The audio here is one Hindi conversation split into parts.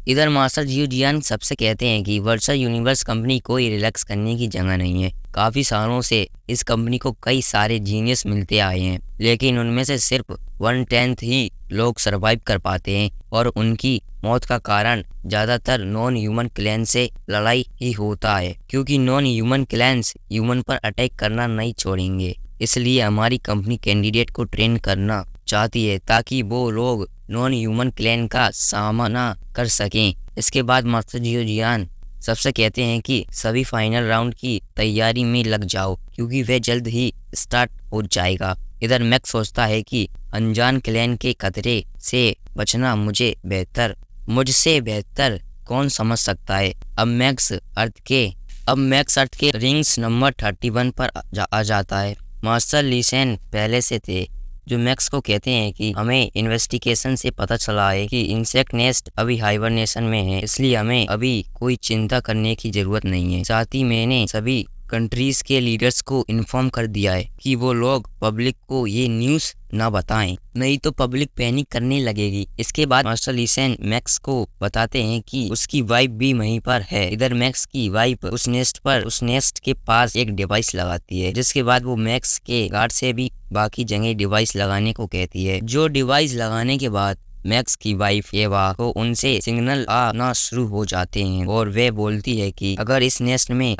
इधर मास्टर जियो जियान सबसे कहते हैं कि वर्चुअल यूनिवर्स कंपनी कोई रिलैक्स करने की जगह नहीं है। काफी सालों से इस कंपनी को कई सारे जीनियस मिलते आए हैं, लेकिन उनमें से सिर्फ 1/10 ही लोग सरवाइव कर पाते हैं और उनकी मौत का कारण ज्यादातर नॉन ह्यूमन क्लैन से लड़ाई ही होता है, क्योंकि नॉन ह्यूमन क्लैंस ह्यूमन पर अटैक करना नहीं छोड़ेंगे। इसलिए हमारी कंपनी कैंडिडेट को ट्रेन करना चाहती है ताकि वो लोग नॉन ह्यूमन क्लैन का सामना कर सकें। इसके बाद मास्टर जियो जियान सबसे कहते हैं कि सभी फाइनल राउंड की तैयारी में लग जाओ, क्योंकि वह जल्द ही स्टार्ट हो जाएगा। इधर मैक्स सोचता है कि अनजान क्लैन के खतरे से बचना मुझसे बेहतर कौन समझ सकता है। अब मैक्स अर्थ के रिंग्स नंबर 31 पर आ जाता है। मास्टर लीसेन पहले से थे, जो मैक्स को कहते हैं कि हमें इन्वेस्टिगेशन से पता चला है कि इंसेक्ट नेस्ट अभी हाइबरनेशन में है, इसलिए हमें अभी कोई चिंता करने की जरूरत नहीं है। साथ ही मैंने सभी कंट्रीज के लीडर्स को इन्फॉर्म कर दिया है कि वो लोग पब्लिक को ये न्यूज़ ना बताएं, नहीं तो पब्लिक पैनिक करने लगेगी। इसके बाद मास्टर लीसेन मैक्स को बताते हैं कि उसकी वाइफ भी वहीं पर है। इधर मैक्स की वाइफ उस नेस्ट के पास एक डिवाइस लगाती है, जिसके बाद वो मैक्स के गार्ड से भी बाकी जगह डिवाइस लगाने को कहती है। जो डिवाइस लगाने के बाद मैक्स की वाइफ एवा को उनसे सिग्नल आना शुरू हो जाते हैं और वे बोलती है कि अगर इस नेस्ट में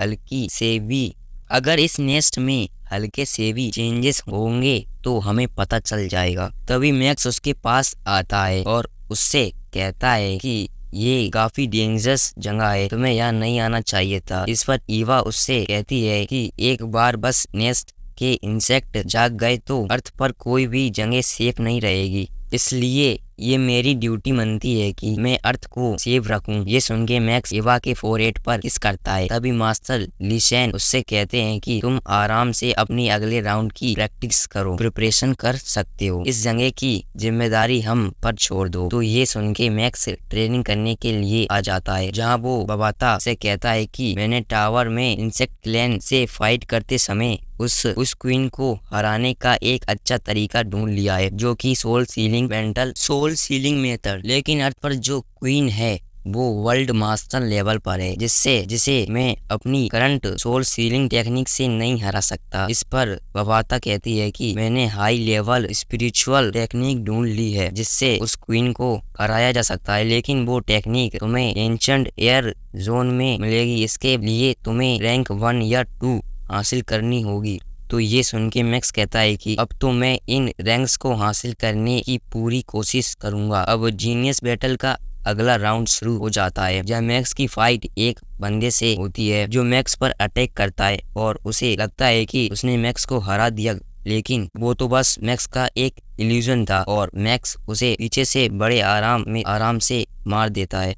हल्के से भी चेंजेस होंगे तो हमें पता चल जाएगा। तभी मैक्स उसके पास आता है और उससे कहता है कि ये काफी डेंजरस जगह है, तुम्हें यहाँ नहीं आना चाहिए था। इस पर ईवा उससे कहती है कि एक बार बस नेस्ट के इंसेक्ट जाग गए तो अर्थ पर कोई भी जगह सेफ नहीं रहेगी, इसलिए ये मेरी ड्यूटी बनती है कि मैं अर्थ को सेफ रखूं। ये सुन के मैक्स एवा के फोरहेड पर किस करता है। तभी मास्टर लीशेन उससे कहते हैं कि तुम आराम से अपनी अगले राउंड की प्रैक्टिस करो, प्रिपरेशन कर सकते हो, इस जगह की जिम्मेदारी हम पर छोड़ दो। तो ये सुन के मैक्स ट्रेनिंग करने के लिए आ जाता है, जहाँ वो बबाता से कहता है कि मैंने टावर में इंसेक्ट क्लैन से फाइट करते समय उस क्वीन को हराने का एक अच्छा तरीका ढूंढ लिया है, जो कि सोल सीलिंग मेथड। लेकिन अर्थ पर जो क्वीन है वो वर्ल्ड मास्टर लेवल पर है, जिसे मैं अपनी करंट सोल सीलिंग टेक्निक से नहीं हरा सकता। इस पर बबाता कहती है कि मैंने हाई लेवल स्पिरिचुअल टेक्निक ढूंढ ली है जिससे उस क्वीन को हराया जा सकता है, लेकिन वो टेक्निक तुम्हें एंशंट एयर जोन में मिलेगी। इसके लिए तुम्हें रैंक 1 या 2 हासिल करनी होगी। तो ये सुन के मैक्स कहता है कि अब तो मैं इन रैंक्स को हासिल करने की पूरी कोशिश करूंगा। अब जीनियस बैटल का अगला राउंड शुरू हो जाता है, जहाँ मैक्स की फाइट एक बंदे से होती है जो मैक्स पर अटैक करता है और उसे लगता है कि उसने मैक्स को हरा दिया, लेकिन वो तो बस मैक्स का एक इल्यूजन था और मैक्स उसे पीछे से बड़े आराम से मार देता है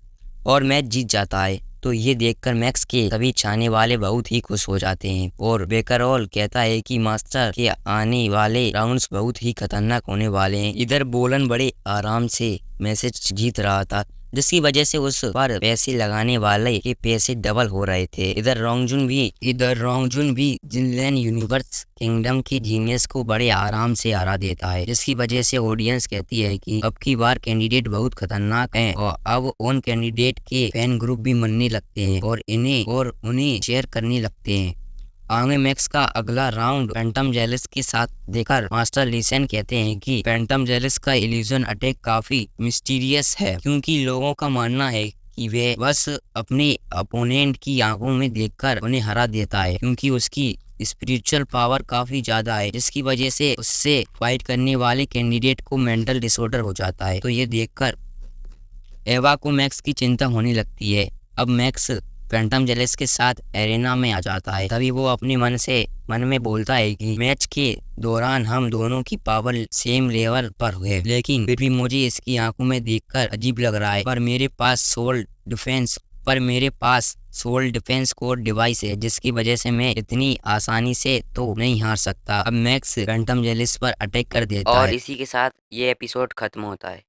और मैच जीत जाता है। तो ये देखकर मैक्स के सभी चाहने वाले बहुत ही खुश हो जाते हैं और बेकरॉल कहता है कि मास्टर के आने वाले राउंड्स बहुत ही खतरनाक होने वाले हैं। इधर बोलन बड़े आराम से मैसेज जीत रहा था, जिसकी वजह से उस पर पैसे लगाने वाले के पैसे डबल हो रहे थे। इधर रोंगजुन भी जिनलैंड यूनिवर्स किंगडम की जीनियस को बड़े आराम से हरा देता है, जिसकी वजह से ऑडियंस कहती है कि अब की बार कैंडिडेट बहुत खतरनाक हैं और अब उन कैंडिडेट के फैन ग्रुप भी मनने लगते हैं और उन्हें शेयर करने लगते हैं। आगे मैक्स का अगला राउंड फैंटम जेलिस के साथ देखकर मास्टर लीसेन कहते हैं कि फैंटम जेलिस का इल्यूजन अटैक काफी मिस्टीरियस है, क्योंकि लोगों का मानना है कि वह बस अपने अपोनेंट की आंखों में देखकर उन्हें हरा देता है, क्योंकि उसकी स्पिरिचुअल पावर काफी ज्यादा है, जिसकी वजह से उससे फाइट करने वाले कैंडिडेट को मेंटल डिसऑर्डर हो जाता है। तो ये देखकर एवा को मैक्स की चिंता होने लगती है। अब मैक्स फैंटम जेलिस के साथ एरेना में आ जाता है। तभी वो अपने मन में बोलता है कि मैच के दौरान हम दोनों की पावर सेम लेवल पर है, लेकिन फिर भी मुझे इसकी आंखों में देखकर अजीब लग रहा है। पर मेरे पास सोल डिफेंस कोड डिवाइस है, जिसकी वजह से मैं इतनी आसानी से तो नहीं हार सकता। अब मैक्स फैंटम जेलिस पर अटैक कर देता है और इसी के साथ ये एपिसोड खत्म होता है।